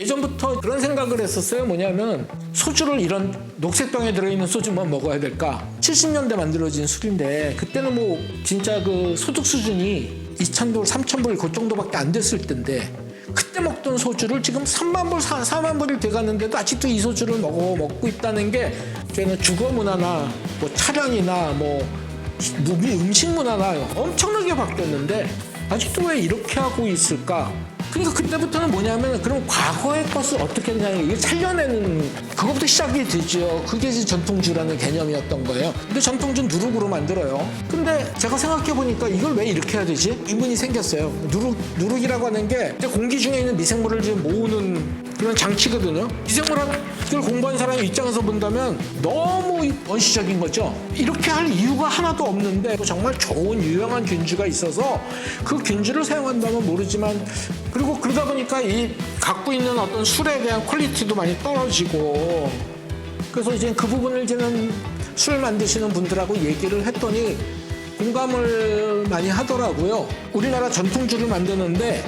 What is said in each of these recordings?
예전부터 그런 생각을 했었어요. 뭐냐면 소주를 이런 녹색병에 들어있는 소주만 먹어야 될까? 70년대 만들어진 술인데 그때는 뭐 진짜 그 소득 수준이 2,000불, 3,000불 그 정도밖에 안 됐을 때인데 그때 먹던 소주를 지금 3만 불, 4만 불이 돼가는데도 아직도 이 소주를 먹고 있다는 게 저는 주거 문화나 뭐 차량이나 뭐 음식 문화나 엄청나게 바뀌었는데 아직도 왜 이렇게 하고 있을까? 그러니까 그때부터는 뭐냐면 그럼 과거의 것을 어떻게 했냐 이걸 살려내는 그것부터 시작이 되죠. 그게 이제 전통주라는 개념이었던 거예요. 근데 전통주 누룩으로 만들어요. 근데 제가 생각해 보니까 이걸 왜 이렇게 해야 되지? 의문이 생겼어요. 누룩이라고 하는 게 공기 중에 있는 미생물을 지금 모으는 그런 장치거든요. 미생물학을 공부한 사람 입장에서 본다면 너무 원시적인 거죠. 이렇게 할 이유가 하나도 없는데 정말 좋은 유용한 균주가 있어서 그 균주를 사용한다면 모르지만 그리고 그러다 보니까 이 갖고 있는 어떤 술에 대한 퀄리티도 많이 떨어지고 그래서 이제 그 부분을 이제는 술 만드시는 분들하고 얘기를 했더니 공감을 많이 하더라고요. 우리나라 전통주를 만드는데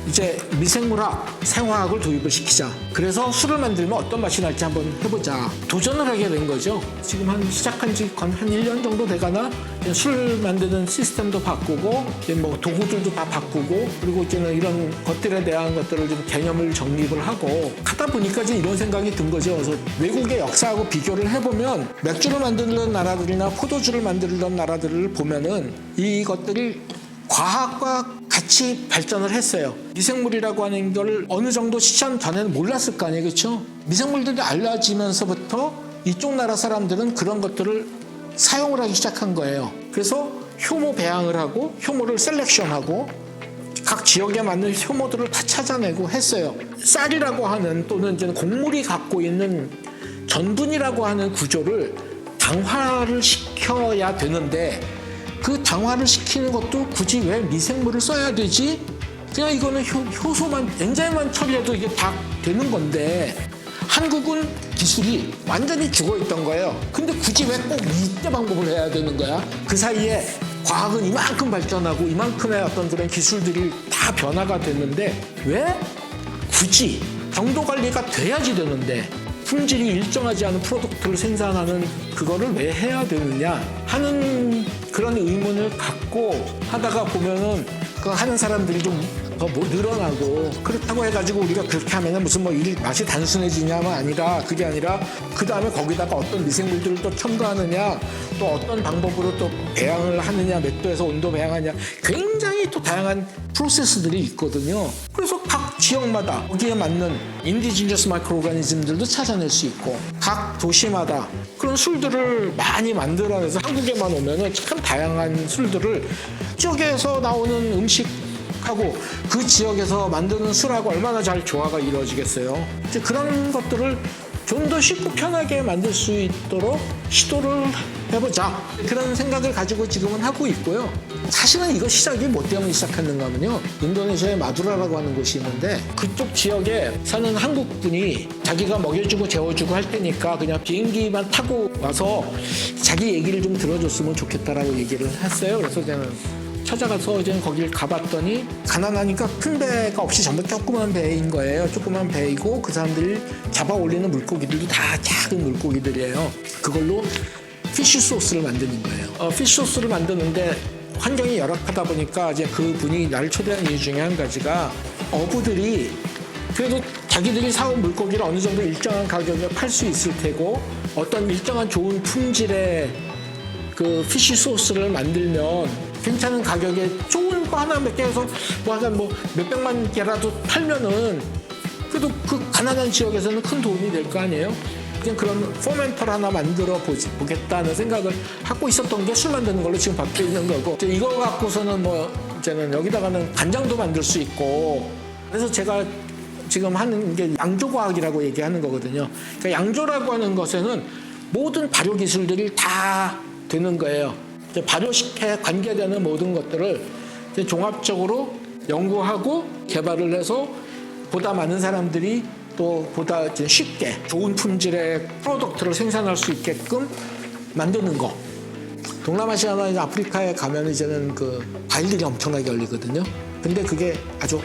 이제 미생물학, 생화학을 도입을 시키자. 그래서 술을 만들면 어떤 맛이 날지 한번 해보자. 도전을 하게 된 거죠. 지금 시작한 지 한 1년 정도 돼가나 술 만드는 시스템도 바꾸고 이제 뭐 도구들도 다 바꾸고 그리고 이제는 이런 것들에 대한 것들을 좀 개념을 정립을 하고 하다 보니까 이제 이런 생각이 든 거죠. 그래서 외국의 역사하고 비교를 해보면 맥주를 만들던 나라들이나 포도주를 만들던 나라들을 보면은 이것들이 과학과 같이 발전을 했어요. 미생물이라고 하는 걸 어느 정도 시점 전에는 몰랐을 거 아니에요. 그렇죠? 미생물들이 알려지면서부터 이쪽 나라 사람들은 그런 것들을 사용을 하기 시작한 거예요. 그래서 효모 배양을 하고 효모를 셀렉션하고 각 지역에 맞는 효모들을 다 찾아내고 했어요. 쌀이라고 하는 또는 이제 곡물이 갖고 있는 전분이라고 하는 구조를 당화를 시켜야 되는데 그 당화를 시키는 것도 굳이 왜 미생물을 써야 되지? 그냥 이거는 효소만, 엔자임만 처리해도 이게 다 되는 건데 한국은 기술이 완전히 죽어있던 거예요. 근데 굳이 왜 꼭 이때 방법을 해야 되는 거야? 그 사이에 과학은 이만큼 발전하고 이만큼의 어떤 그런 기술들이 다 변화가 됐는데 왜 굳이 정도 관리가 돼야지 되는데 품질이 일정하지 않은 프로덕트를 생산하는 그거를 왜 해야 되느냐 하는 그런 의문을 갖고 하다가 보면은 그 하는 사람들이 좀 더 늘어나고 그렇다고 해가지고 우리가 그렇게 하면은 무슨 뭐 일 맛이 단순해지냐만 아니라 그게 아니라 그 다음에 거기다가 어떤 미생물들을 또 첨가하느냐 또 어떤 방법으로 또 배양을 하느냐 몇 도에서 온도 배양하냐 굉장히 또 다양한 프로세스들이 있거든요. 그래서 각 지역마다 거기에 맞는 인디지니어스 마이크로 오가니즘들도 찾아낼 수 있고 각 도시마다 그런 술들을 많이 만들어내서 한국에만 오면은 참 다양한 술들을 지역에서 나오는 음식하고 그 지역에서 만드는 술하고 얼마나 잘 조화가 이루어지겠어요. 이제 그런 것들을 좀 더 쉽고 편하게 만들 수 있도록 시도를 해보자. 그런 생각을 가지고 지금은 하고 있고요. 사실은 이거 시작이 뭐 때문에 시작했는가 하면요. 인도네시아의 마두라라고 하는 곳이 있는데 그쪽 지역에 사는 한국분이 자기가 먹여주고 재워주고 할 테니까 그냥 비행기만 타고 와서 자기 얘기를 좀 들어줬으면 좋겠다라고 얘기를 했어요. 그래서 저는 찾아가서 이제 거길 가봤더니 가난하니까 큰 배가 없이 전부 조그만 배인 거예요. 조그만 배이고 그 사람들이 잡아 올리는 물고기들도 다 작은 물고기들이에요. 그걸로 피쉬 소스를 만드는 거예요. 피쉬 소스를 만드는데 환경이 열악하다 보니까 이제 그 분이 나를 초대한 이유 중에 한 가지가 어부들이 그래도 자기들이 사온 물고기를 어느 정도 일정한 가격에 팔 수 있을 테고 어떤 일정한 좋은 품질의 그 피쉬 소스를 만들면 괜찮은 가격에 좋은 거 하나 몇 개 해서 뭐 몇백만 개라도 팔면은 그래도 그 가난한 지역에서는 큰 도움이 될 거 아니에요? 그냥 그런 포멘터를 하나 만들어 보겠다는 생각을 하고 있었던 게 술 만드는 걸로 지금 바뀌어 있는 거고 이거 갖고서는 뭐 이제는 여기다가는 간장도 만들 수 있고 그래서 제가 지금 하는 게 양조과학이라고 얘기하는 거거든요. 그러니까 양조라고 하는 것에는 모든 발효 기술들이 다 되는 거예요. 발효식에 관계되는 모든 것들을 이제 종합적으로 연구하고 개발을 해서 보다 많은 사람들이 또 보다 이제 쉽게 좋은 품질의 프로덕트를 생산할 수 있게끔 만드는 거. 동남아시아나 이제 아프리카에 가면 이제는 그 과일들이 엄청나게 열리거든요. 근데 그게 아주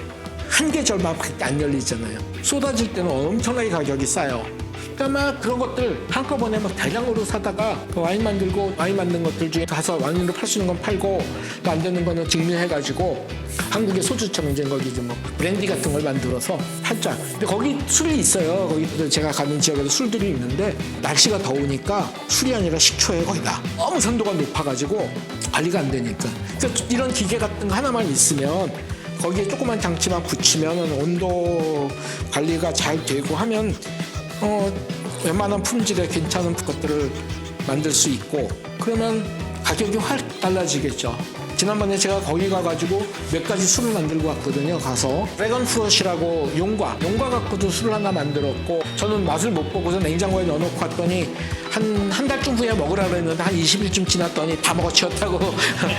한 계절만밖에 안 열리잖아요. 쏟아질 때는 엄청나게 가격이 싸요. 그러니까 막 그런 것들 한꺼번에 막 대량으로 사다가 그 와인 만들고 와인 만든 것들 중에 가서 와인으로 팔 수 있는 건 팔고 또 안 되는 거는 증류해가지고 한국의 소주처럼 이제 거기 좀 뭐 브랜디 같은 걸 만들어서 팔자. 근데 거기 술이 있어요. 거기 제가 가는 지역에도 술들이 있는데 날씨가 더우니까 술이 아니라 식초예요 거의 다. 너무 산도가 높아가지고 관리가 안 되니까. 그래서 이런 기계 같은 거 하나만 있으면 거기에 조그만 장치만 붙이면 온도 관리가 잘 되고 하면 웬만한 품질의 괜찮은 것들을 만들 수 있고 그러면 가격이 확 달라지겠죠. 지난번에 제가 거기 가가지고 몇 가지 술을 만들고 왔거든요. 가서 드래곤 프롯이라고 용과 갖고도 술을 하나 만들었고 저는 맛을 못 보고서 냉장고에 넣어놓고 왔더니 한 달쯤 후에 먹으라 그랬는데 한 20일쯤 지났더니 다 먹어치웠다고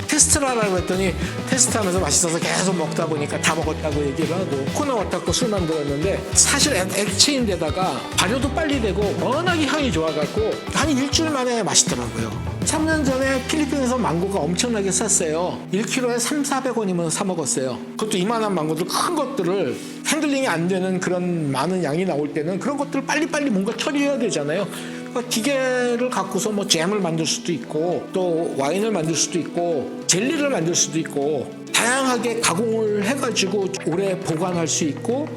테스트를 하라고 했더니 테스트하면서 맛있어서 계속 먹다 보니까 다 먹었다고 얘기를 하고 코코넛 갖고 술 만들었는데 사실 액체인데다가 발효도 빨리 되고 워낙에 향이 좋아갖고 한 일주일 만에 맛있더라고요. 3년 전에 필리핀에서 망고가 엄청나게 쌌어요. 1kg에 300~400원이면 사 먹었어요. 그것도 이만한 망고들 큰 것들을 핸들링이 안 되는 그런 많은 양이 나올 때는 그런 것들을 빨리빨리 뭔가 처리해야 되잖아요. 그러니까 기계를 갖고서 뭐 잼을 만들 수도 있고 또 와인을 만들 수도 있고 젤리를 만들 수도 있고 다양하게 가공을 해가지고 오래 보관할 수 있고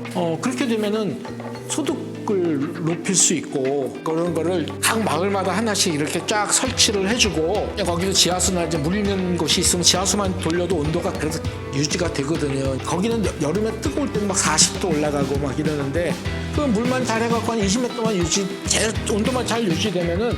그렇게 되면은 소득을 높일 수 있고 그런 거를 각 마을마다 하나씩 이렇게 쫙 설치를 해주고 거기도 지하수나 이제 물 있는 곳이 있으면 지하수만 돌려도 온도가 그래서 유지가 되거든요. 거기는 여름에 뜨거울 때는 막 40도 올라가고 막 이러는데 그 물만 잘 해갖고 한 20몇 도만 온도만 잘 유지되면은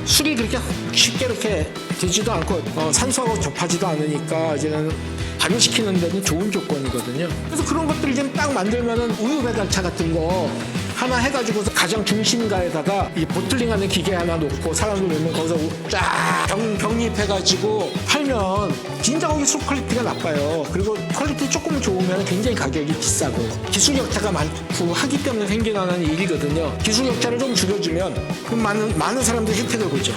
술이 그렇게 쉽게 이렇게 되지도 않고 산소하고 접하지도 않으니까 이제는 발효시키는 데는 좋은 조건이거든요. 그래서 그런 것들을 좀 딱 만들면은 우유 배달차 같은 거 하나 해가지고 가장 중심가에다가 이 보틀링하는 기계 하나 놓고 사람들 오면 거기서 쫙 병립해가지고 팔면 진짜 거기 술 퀄리티가 나빠요. 그리고 퀄리티 조금 좋으면 굉장히 가격이 비싸고 기술 격차가 많고 하기 때문에 생겨나는 일이거든요. 기술 격차를 좀 줄여주면 그럼 많은 사람들이 혜택을 보죠.